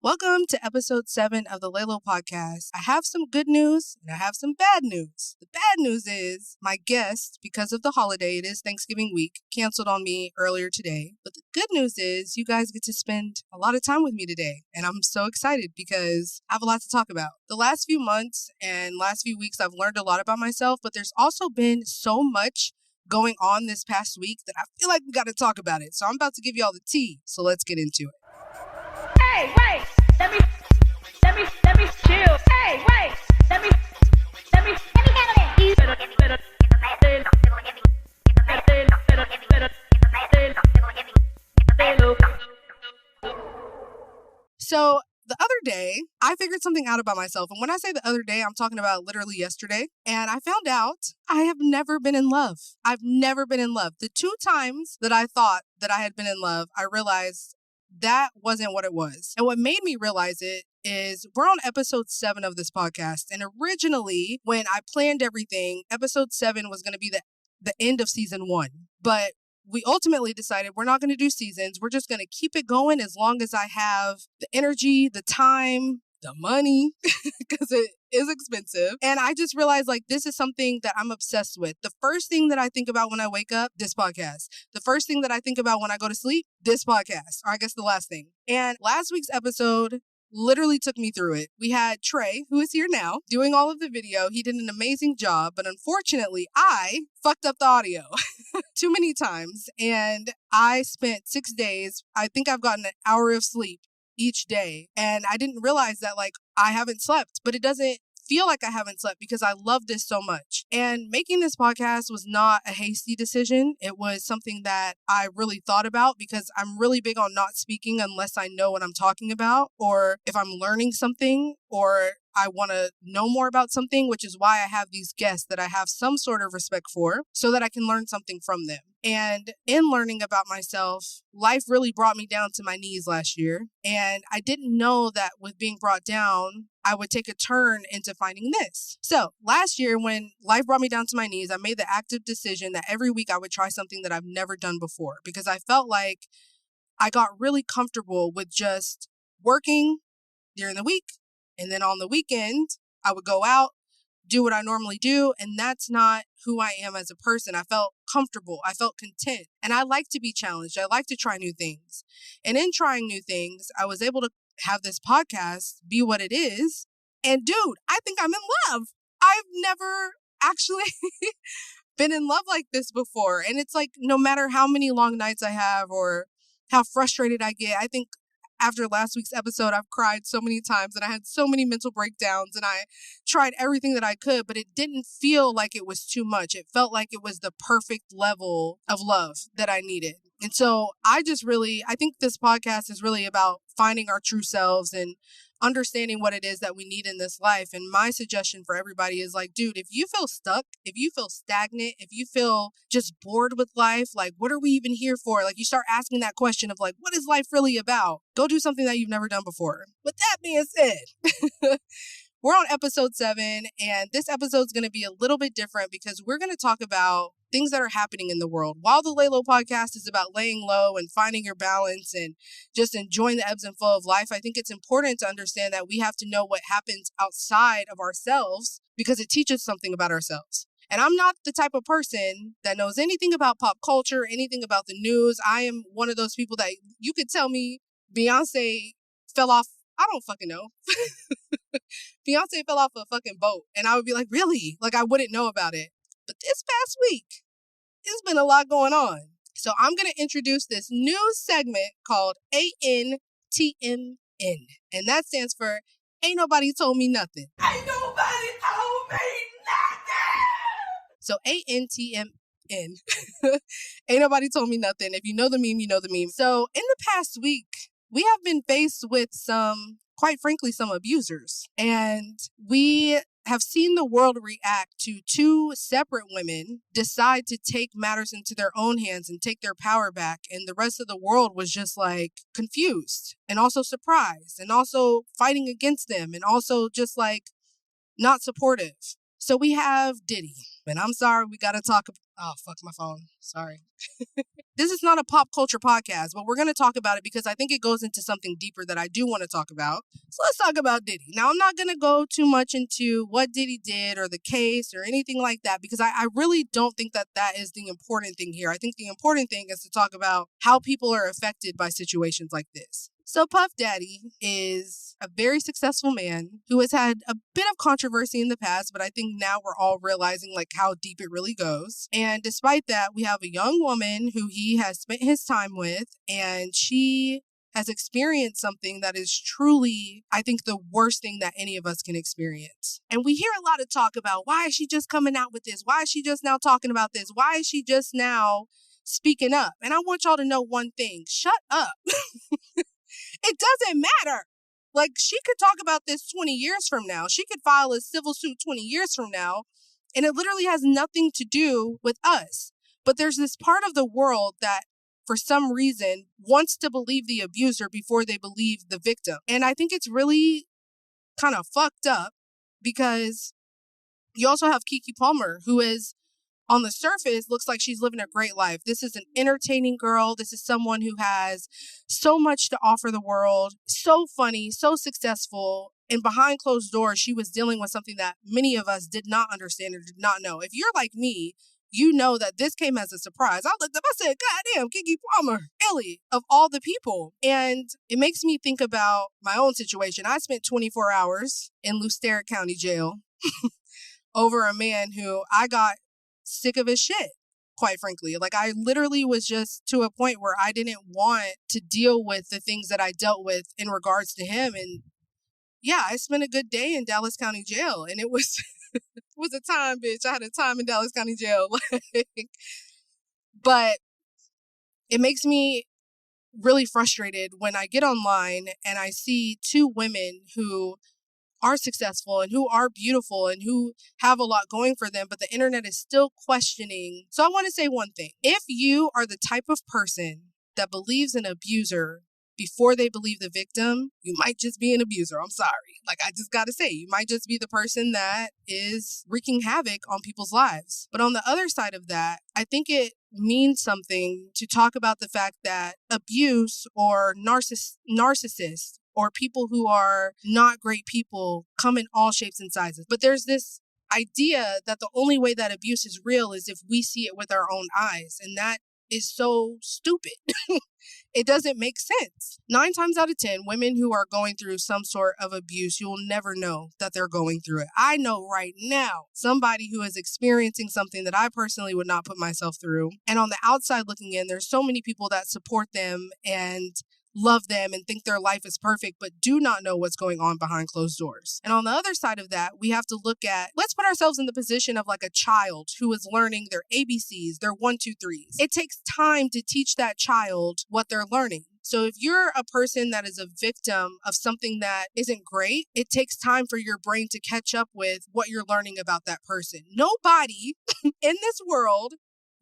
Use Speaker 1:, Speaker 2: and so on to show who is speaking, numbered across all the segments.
Speaker 1: Welcome to episode 7 of the Laylo podcast. I have some good news and I have some bad news. The bad news is my guest, because of the holiday, it is Thanksgiving week, canceled on me earlier today. But the good news is you guys get to spend a lot of time with me today. And I'm so excited because I have a lot to talk about. The last few months and last few weeks, I've learned a lot about myself, but there's also been so much going on this past week that I feel like we got to talk about it. So I'm about to give you all the tea. So let's get into it.
Speaker 2: Hey, wait, let me chill. Hey, wait, let me handle it.
Speaker 1: So the other day, I figured something out about myself. And when I say the other day, I'm talking about literally yesterday. And I found out I have never been in love. I've never been in love. The 2 times that I thought that I had been in love, I realized that wasn't what it was. And what made me realize it is we're on episode 7 of this podcast. And originally, when I planned everything, episode 7 was going to be the end of season 1. But we ultimately decided we're not going to do seasons. We're just going to keep it going as long as I have the energy, the time, the money, because it is expensive. And I just realized this is something that I'm obsessed with. The first thing that I think about when I wake up, this podcast. The first thing that I think about when I go to sleep, this podcast. Or I guess the last thing. And last week's episode literally took me through it. We had Trey, who is here now, doing all of the video. He did an amazing job, but unfortunately, I fucked up the audio too many times. And I spent 6 days, I think I've gotten an hour of sleep each day. And I didn't realize that I haven't slept, but it doesn't feel like I haven't slept because I love this so much. And making this podcast was not a hasty decision. It was something that I really thought about because I'm really big on not speaking unless I know what I'm talking about, or if I'm learning something, or I want to know more about something, which is why I have these guests that I have some sort of respect for so that I can learn something from them. And in learning about myself, life really brought me down to my knees last year. And I didn't know that with being brought down, I would take a turn into finding this. So last year, when life brought me down to my knees, I made the active decision that every week I would try something that I've never done before, because I felt like I got really comfortable with just working during the week. And then on the weekend, I would go out, do what I normally do. And that's not who I am as a person. I felt comfortable. I felt content. And I like to be challenged. I like to try new things. And in trying new things, I was able to have this podcast be what it is. And dude, I think I'm in love. I've never actually been in love like this before. And it's no matter how many long nights I have or how frustrated I get, I think after last week's episode, I've cried so many times and I had so many mental breakdowns and I tried everything that I could, but it didn't feel like it was too much. It felt like it was the perfect level of love that I needed. And so I think this podcast is really about finding our true selves and understanding what it is that we need in this life. And my suggestion for everybody is dude, if you feel stuck, if you feel stagnant, if you feel just bored with life, what are we even here for? You start asking that question of what is life really about? Go do something that you've never done before. With that being said, we're on episode 7, and this episode is going to be a little bit different because we're going to talk about things that are happening in the world. While the Laylo podcast is about laying low and finding your balance and just enjoying the ebbs and flow of life, I think it's important to understand that we have to know what happens outside of ourselves because it teaches something about ourselves. And I'm not the type of person that knows anything about pop culture, anything about the news. I am one of those people that you could tell me Beyonce fell off. I don't fucking know. Beyonce fell off a fucking boat. And I would be like, really? I wouldn't know about it. But this past week, there's been a lot going on. So I'm going to introduce this new segment called ANTMN. And that stands for Ain't Nobody Told Me Nothing.
Speaker 2: Ain't nobody told me nothing.
Speaker 1: So ANTMN. Ain't Nobody Told Me Nothing. If you know the meme, you know the meme. So in the past week, we have been faced with quite frankly, some abusers. And we have seen the world react to 2 separate women decide to take matters into their own hands and take their power back. And the rest of the world was just confused and also surprised and also fighting against them and also just not supportive. So we have Diddy. And I'm sorry, we got to talk. Oh, fuck my phone. Sorry. This is not a pop culture podcast, but we're going to talk about it because I think it goes into something deeper that I do want to talk about. So let's talk about Diddy. Now, I'm not going to go too much into what Diddy did or the case or anything like that because I really don't think that that is the important thing here. I think the important thing is to talk about how people are affected by situations like this. So Puff Daddy is a very successful man who has had a bit of controversy in the past, but I think now we're all realizing like how deep it really goes. And despite that, we have a young woman who he has spent his time with, and she has experienced something that is truly, I think, the worst thing that any of us can experience. And we hear a lot of talk about why is she just coming out with this? Why is she just now talking about this? Why is she just now speaking up? And I want y'all to know one thing. Shut up. It doesn't matter. Like, she could talk about this 20 years from now. She could file a civil suit 20 years from now, and it literally has nothing to do with us. But there's this part of the world that, for some reason, wants to believe the abuser before they believe the victim. And I think it's really kind of fucked up because you also have Keke Palmer, who is, on the surface, looks like she's living a great life. This is an entertaining girl. This is someone who has so much to offer the world, so funny, so successful. And behind closed doors, she was dealing with something that many of us did not understand or did not know. If you're like me, you know that this came as a surprise. I looked up, I said, God damn, Keke Palmer, really, of all the people. And it makes me think about my own situation. I spent 24 hours in Lucerne County Jail over a man who I got sick of his shit, quite frankly. Like, I literally was just to a point where I didn't want to deal with the things that I dealt with in regards to him. And yeah, I spent a good day in Dallas County Jail, and it was it was a time, bitch. I had a time in Dallas County Jail. But it makes me really frustrated when I get online and I see two women who are successful and who are beautiful and who have a lot going for them, but the internet is still questioning. So I want to say one thing. If you are the type of person that believes an abuser before they believe the victim, you might just be an abuser. I'm sorry. Like, I just got to say, you might just be the person that is wreaking havoc on people's lives. But on the other side of that, I think it means something to talk about the fact that abuse or narcissists or people who are not great people come in all shapes and sizes. But there's this idea that the only way that abuse is real is if we see it with our own eyes. And that is so stupid. It doesn't make sense. 9 times out of 10, women who are going through some sort of abuse, you'll never know that they're going through it. I know right now somebody who is experiencing something that I personally would not put myself through. And on the outside looking in, there's so many people that support them and love them and think their life is perfect, but do not know what's going on behind closed doors. And on the other side of that, we have to look at, let's put ourselves in the position of like a child who is learning their ABCs, their 1, 2, 3s. It takes time to teach that child what they're learning. So if you're a person that is a victim of something that isn't great, it takes time for your brain to catch up with what you're learning about that person. Nobody in this world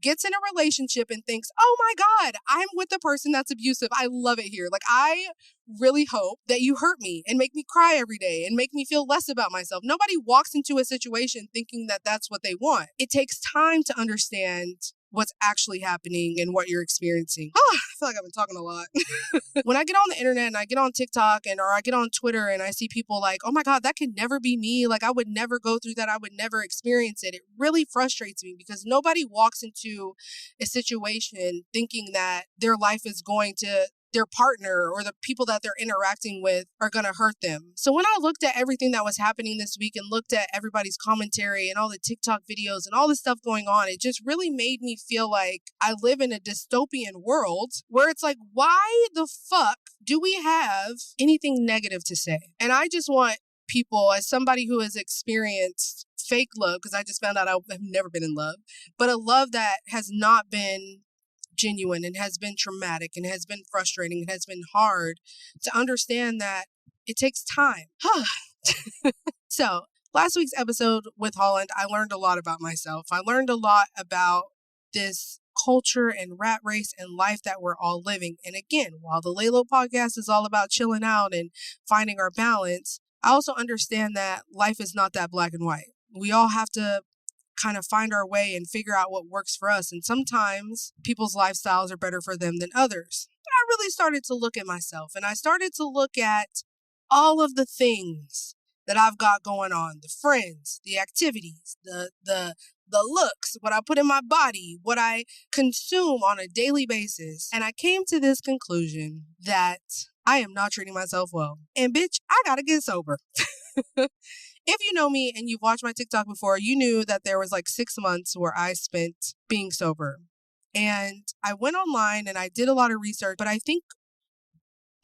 Speaker 1: gets in a relationship and thinks, oh my God, I'm with a person that's abusive. I love it here. Like, I really hope that you hurt me and make me cry every day and make me feel less about myself. Nobody walks into a situation thinking that that's what they want. It takes time to understand what's actually happening and what you're experiencing. Oh, I feel like I've been talking a lot. When I get on the internet and I get on TikTok or I get on Twitter and I see people like, oh my God, that could never be me. Like, I would never go through that. I would never experience it. It really frustrates me because nobody walks into a situation thinking that their life is going to, their partner or the people that they're interacting with are going to hurt them. So when I looked at everything that was happening this week and looked at everybody's commentary and all the TikTok videos and all the stuff going on, it just really made me feel like I live in a dystopian world where it's like, why the fuck do we have anything negative to say? And I just want people, as somebody who has experienced fake love, because I just found out I've never been in love, but a love that has not been genuine and has been traumatic and has been frustrating and has been hard, to understand that it takes time. So last week's episode with Holland, I learned a lot about myself. I learned a lot about this culture and rat race and life that we're all living. And again, while the Laylo podcast is all about chilling out and finding our balance, I also understand that life is not that black and white. We all have to kind of find our way and figure out what works for us. And sometimes people's lifestyles are better for them than others. But I really started to look at myself, and I started to look at all of the things that I've got going on, the friends, the activities, the looks, what I put in my body, what I consume on a daily basis. And I came to this conclusion that I am not treating myself well. And bitch, I gotta get sober. If you know me and you've watched my TikTok before, you knew that there was like 6 months where I spent being sober. And I went online and I did a lot of research, but I think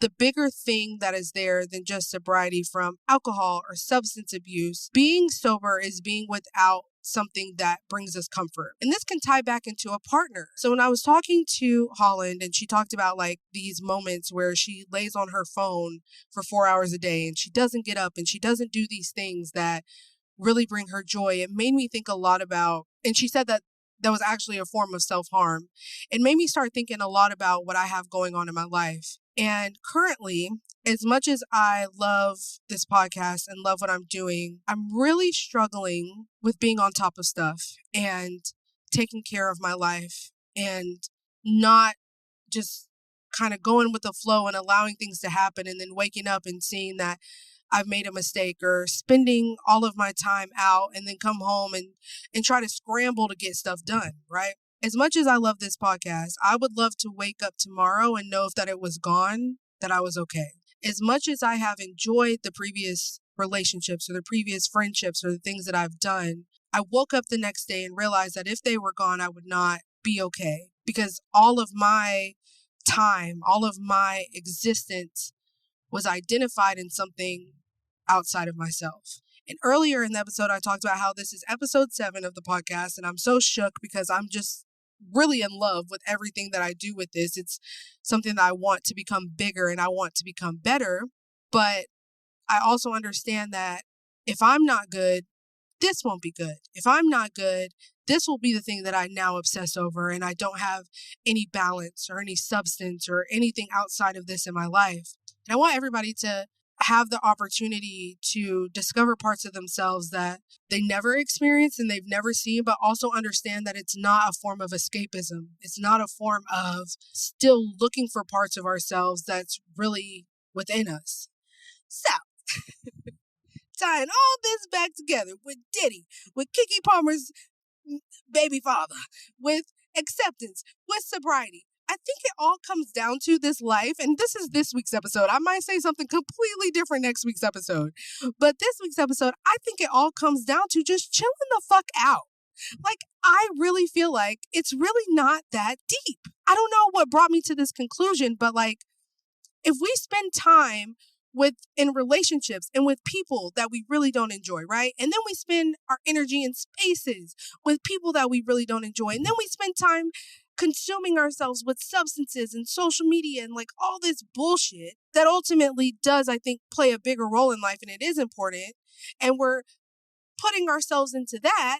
Speaker 1: the bigger thing that is there than just sobriety from alcohol or substance abuse, being sober is being without something that brings us comfort. And this can tie back into a partner. So when I was talking to Holland and she talked about like these moments where she lays on her phone for 4 hours a day and she doesn't get up and she doesn't do these things that really bring her joy, it made me think a lot about, and she said that was actually a form of self-harm. It made me start thinking a lot about what I have going on in my life. And currently, as much as I love this podcast and love what I'm doing, I'm really struggling with being on top of stuff and taking care of my life and not just kind of going with the flow and allowing things to happen and then waking up and seeing that I've made a mistake, or spending all of my time out and then come home and try to scramble to get stuff done, right? As much as I love this podcast, I would love to wake up tomorrow and know if that it was gone, that I was okay. As much as I have enjoyed the previous relationships or the previous friendships or the things that I've done, I woke up the next day and realized that if they were gone, I would not be okay, because all of my time, all of my existence was identified in something outside of myself. And earlier in the episode, I talked about how this is episode 7 of the podcast, and I'm so shook because I'm just really in love with everything that I do with this. It's something that I want to become bigger and I want to become better. But I also understand that if I'm not good, this won't be good. If I'm not good, this will be the thing that I now obsess over, and I don't have any balance or any substance or anything outside of this in my life. And I want everybody to have the opportunity to discover parts of themselves that they never experienced and they've never seen, but also understand that it's not a form of escapism. It's not a form of still looking for parts of ourselves that's really within us. So, tying all this back together with Diddy, with Keke Palmer's baby father, with acceptance, with sobriety, I think it all comes down to this life, and this is this week's episode. I might say something completely different next week's episode, but this week's episode, I think it all comes down to just chilling the fuck out. Like, I really feel like it's really not that deep. I don't know what brought me to this conclusion, but like, if we spend time in relationships and with people that we really don't enjoy, right? And then we spend our energy in spaces with people that we really don't enjoy. And then we spend time consuming ourselves with substances and social media and like all this bullshit that ultimately does, I think, play a bigger role in life, and it is important. And we're putting ourselves into that,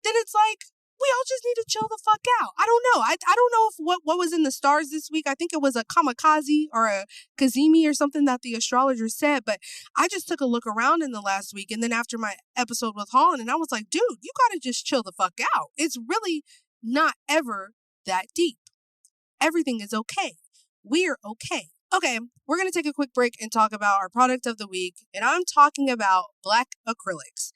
Speaker 1: then it's like, we all just need to chill the fuck out. I don't know. I don't know if what was in the stars this week. I think it was a kamikaze or a kazemi or something that the astrologer said. But I just took a look around in the last week. And then after my episode with Holland, and I was like, dude, you got to just chill the fuck out. It's really not ever that deep. Everything is okay. We're okay. Okay, we're going to take a quick break and talk about our product of the week. And I'm talking about black acrylics.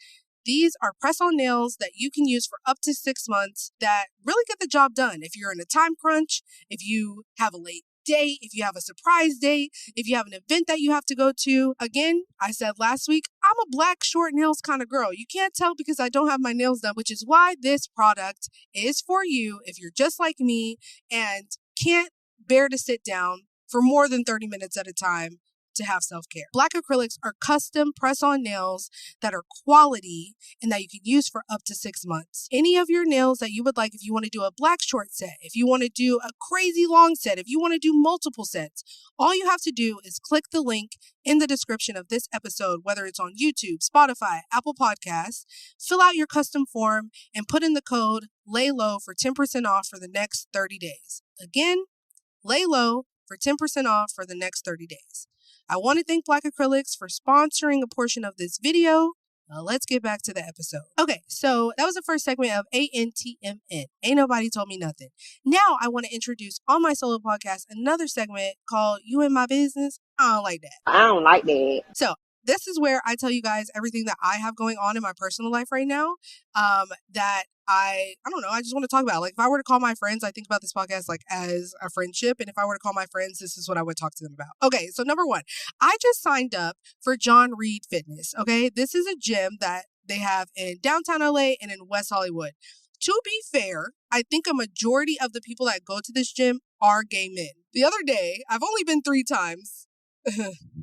Speaker 1: These are press-on nails that you can use for up to 6 months that really get the job done. If you're in a time crunch, if you have a late date, if you have a surprise date, if you have an event that you have to go to. Again, I said last week, I'm a black short nails kind of girl. You can't tell because I don't have my nails done, which is why this product is for you if you're just like me and can't bear to sit down for more than 30 minutes at a time to have self-care. Black acrylics are custom press-on nails that are quality and that you can use for up to 6 months. Any of your nails that you would like, if you want to do a black short set, if you want to do a crazy long set, if you want to do multiple sets, all you have to do is click the link in the description of this episode, whether it's on YouTube, Spotify, Apple Podcasts, fill out your custom form and put in the code LAYLOW for 10% off for the next 30 days. Again, LAYLOW for 10% off for the next 30 days. I want to thank Black Acrylics for sponsoring a portion of this video. Let's get back to the episode. Okay, so that was the first segment of ANTMN. Ain't Nobody Told Me Nothing. Now I want to introduce on my solo podcast another segment called You in My Business. I don't like that.
Speaker 3: I don't like that.
Speaker 1: So this is where I tell you guys everything that I have going on in my personal life right now, that I don't know, I just want to talk about. Like, if I were to call my friends, I think about this podcast like as a friendship. And if I were to call my friends, this is what I would talk to them about. Okay, so number one, I just signed up for John Reed Fitness. Okay, this is a gym that they have in downtown LA and in West Hollywood. To be fair, I think a majority of the people that go to this gym are gay men. The other day, I've only been 3 times.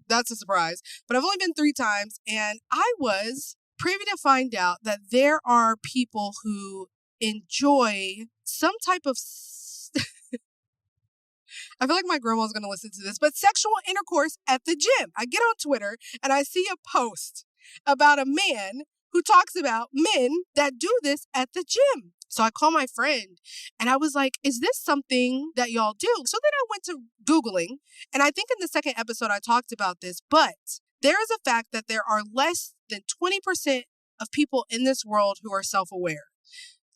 Speaker 1: That's a surprise. But I've only been 3 times, and I was privy to find out that there are people who enjoy some type of I feel like my grandma's going to listen to this, but sexual intercourse at the gym. I get on Twitter and I see a post about a man who talks about men that do this at the gym. So I call my friend and I was like, is this something that y'all do? So then I went to Googling, and I think in the second episode I talked about this, but there is a fact that there are less than 20% of people in this world who are self-aware.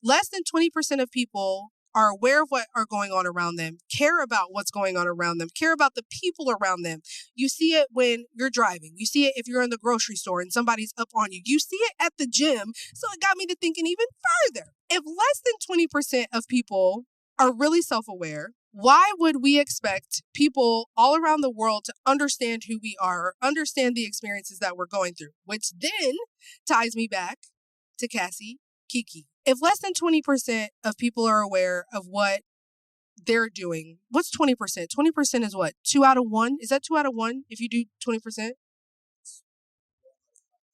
Speaker 1: Less than 20% of people are aware of what are going on around them, care about what's going on around them, care about the people around them. You see it when you're driving. You see it if you're in the grocery store and somebody's up on you. You see it at the gym. So it got me to thinking even further. If less than 20% of people are really self-aware, why would we expect people all around the world to understand who we are or understand the experiences that we're going through? Which then ties me back to Cassie, Kiki. If less than 20% of people are aware of what they're doing, what's 20%? 20% is what? 2 out of 1? Is that 2 out of 1 if you do 20%?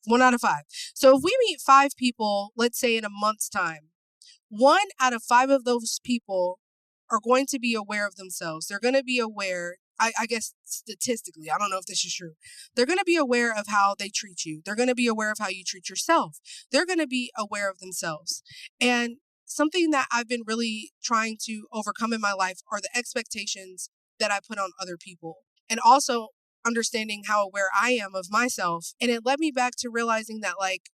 Speaker 1: 1 out of 5. So if we meet 5 people, let's say in a month's time, 1 out of 5 of those people are going to be aware of themselves. They're going to be aware, I guess statistically, I don't know if this is true. They're going to be aware of how they treat you. They're going to be aware of how you treat yourself. They're going to be aware of themselves. And something that I've been really trying to overcome in my life are the expectations that I put on other people. And also understanding how aware I am of myself. And it led me back to realizing that, like,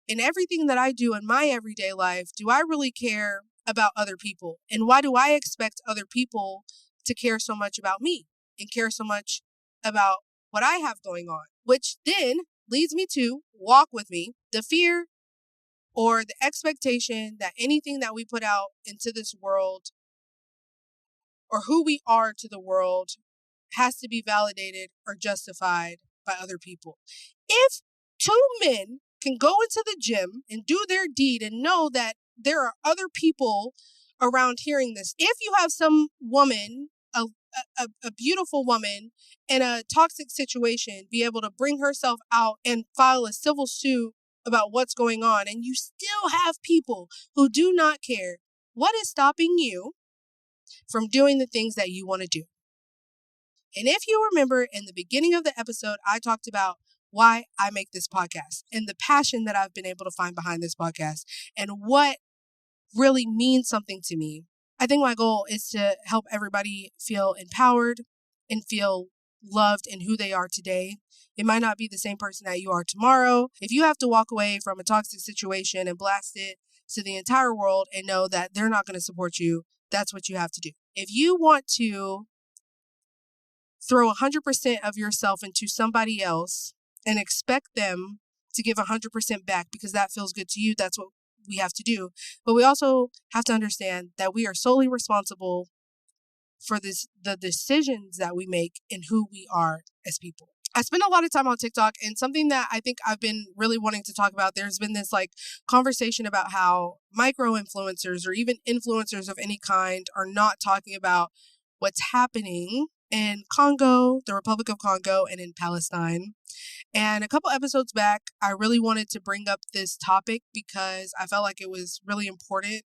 Speaker 1: in everything that I do in my everyday life, do I really care about other people? And why do I expect other people to care so much about me and care so much about what I have going on? Which then leads me to walk with me, the fear or the expectation that anything that we put out into this world or who we are to the world has to be validated or justified by other people. If 2 men can go into the gym and do their deed and know that there are other people around hearing this, if you have some woman, a beautiful woman in a toxic situation, be able to bring herself out and file a civil suit about what's going on, and you still have people who do not care, what is stopping you from doing the things that you want to do? And if you remember in the beginning of the episode, I talked about why I make this podcast and the passion that I've been able to find behind this podcast and what really means something to me. I think my goal is to help everybody feel empowered and feel loved in who they are today. It might not be the same person that you are tomorrow. If you have to walk away from a toxic situation and blast it to the entire world and know that they're not going to support you, that's what you have to do. If you want to throw 100% of yourself into somebody else and expect them to give 100% back because that feels good to you, that's what we have to do. But we also have to understand that we are solely responsible for the decisions that we make and who we are as people. I spend a lot of time on TikTok, and something that I think I've been really wanting to talk about, there's been this like conversation about how micro influencers or even influencers of any kind are not talking about what's happening in Congo, the Republic of Congo, and in Palestine. And a couple episodes back, I really wanted to bring up this topic because I felt like it was really important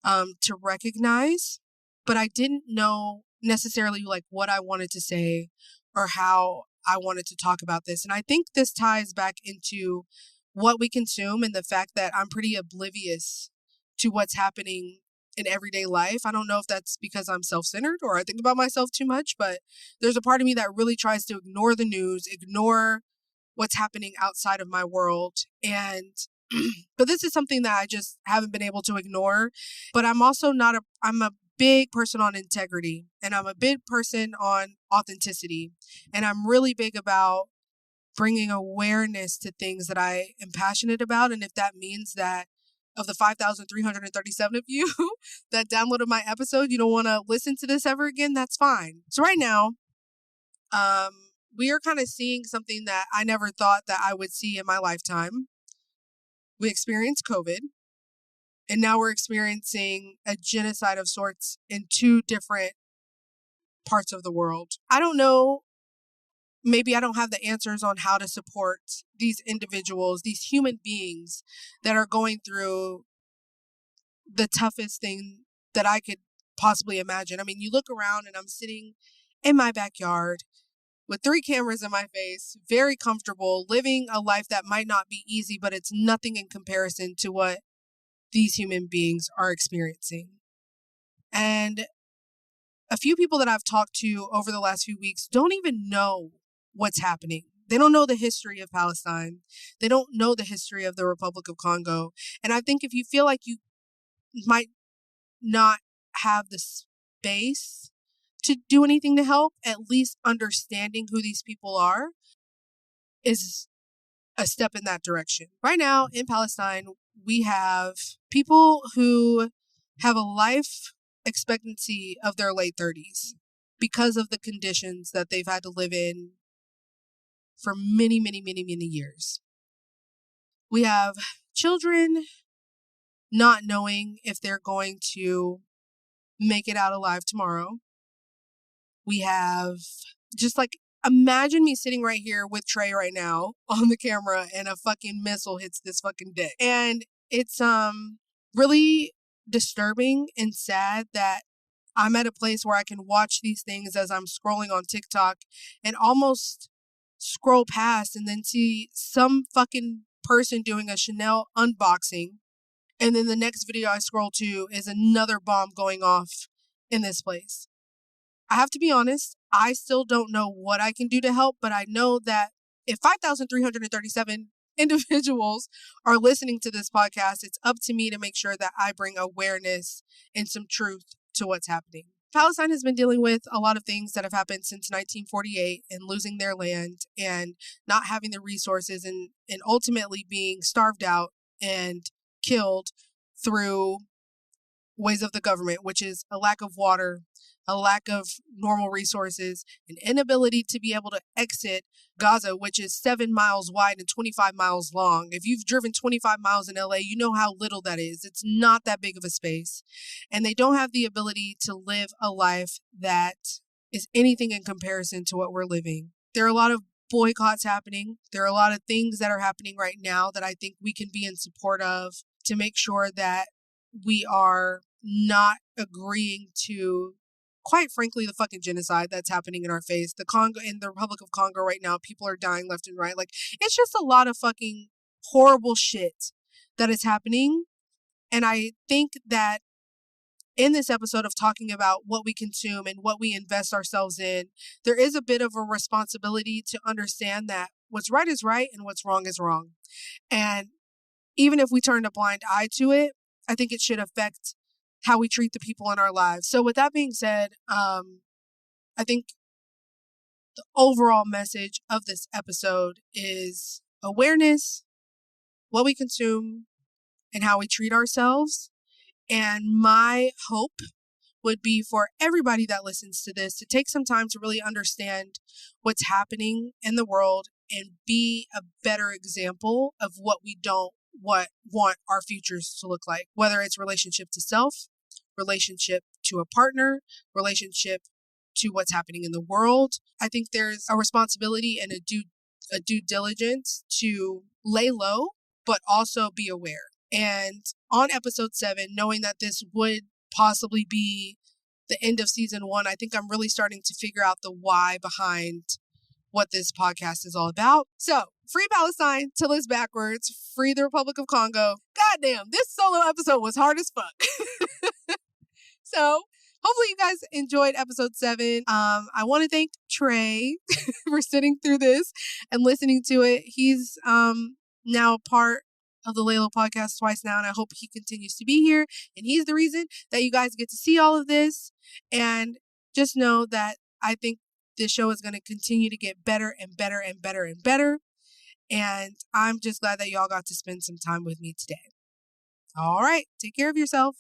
Speaker 1: to recognize, but I didn't know necessarily like what I wanted to say or how I wanted to talk about this. And I think this ties back into what we consume and the fact that I'm pretty oblivious to what's happening in everyday life. I don't know if that's because I'm self-centered or I think about myself too much, but there's a part of me that really tries to ignore the news, ignore what's happening outside of my world. And but this is something that I just haven't been able to ignore. But I'm also I'm a big person on integrity, and I'm a big person on authenticity. And I'm really big about bringing awareness to things that I am passionate about. And if that means that of the 5,337 of you that downloaded my episode, you don't want to listen to this ever again, that's fine. So right now, we are kind of seeing something that I never thought that I would see in my lifetime. We experienced COVID, and now we're experiencing a genocide of sorts in two different parts of the world. I don't know. Maybe I don't have the answers on how to support these individuals, these human beings that are going through the toughest thing that I could possibly imagine. I mean, you look around and I'm sitting in my backyard with 3 cameras in my face, very comfortable, living a life that might not be easy, but it's nothing in comparison to what these human beings are experiencing. And a few people that I've talked to over the last few weeks don't even know what's happening. They don't know the history of Palestine. They don't know the history of the Republic of Congo. And I think if you feel like you might not have the space to do anything to help, at least understanding who these people are is a step in that direction. Right now in Palestine, we have people who have a life expectancy of their late 30s because of the conditions that they've had to live in for many, many, many, many years. We have children not knowing if they're going to make it out alive tomorrow. We have just like, imagine me sitting right here with Trey right now on the camera and a fucking missile hits this fucking deck. And it's really disturbing and sad that I'm at a place where I can watch these things as I'm scrolling on TikTok and almost scroll past and then see some fucking person doing a Chanel unboxing. And then the next video I scroll to is another bomb going off in this place. I have to be honest, I still don't know what I can do to help, but I know that if 5,337 individuals are listening to this podcast, it's up to me to make sure that I bring awareness and some truth to what's happening. Palestine has been dealing with a lot of things that have happened since 1948 and losing their land and not having the resources and ultimately being starved out and killed through ways of the government, which is a lack of water, a lack of normal resources, an inability to be able to exit Gaza, which is 7 miles wide and 25 miles long. If you've driven 25 miles in LA, you know how little that is. It's not that big of a space. And they don't have the ability to live a life that is anything in comparison to what we're living. There are a lot of boycotts happening. There are a lot of things that are happening right now that I think we can be in support of to make sure that we are not agreeing to, quite frankly, the fucking genocide that's happening in our face. The Congo, in the Republic of Congo right now, people are dying left and right. Like, it's just a lot of fucking horrible shit that is happening. And I think that in this episode of talking about what we consume and what we invest ourselves in, there is a bit of a responsibility to understand that what's right is right and what's wrong is wrong. And even if we turn a blind eye to it, I think it should affect how we treat the people in our lives. So with that being said, I think the overall message of this episode is awareness, what we consume, and how we treat ourselves. And my hope would be for everybody that listens to this to take some time to really understand what's happening in the world and be a better example of what we don't want our futures to look like, whether it's relationship to self, relationship to a partner, relationship to what's happening in the world. I think there's a responsibility and a due diligence to lay low, but also be aware. And on episode 7, knowing that this would possibly be the end of season 1, I think I'm really starting to figure out the why behind what this podcast is all about. So, free Palestine till it's backwards, free the Republic of Congo. Goddamn, this solo episode was hard as fuck. So, hopefully you guys enjoyed episode 7. I want to thank Trey for sitting through this and listening to it. He's now part of the Laylo podcast twice now, and I hope he continues to be here. And he's the reason that you guys get to see all of this. And just know that I think this show is going to continue to get better and better and better and better. And I'm just glad that y'all got to spend some time with me today. All right. Take care of yourself.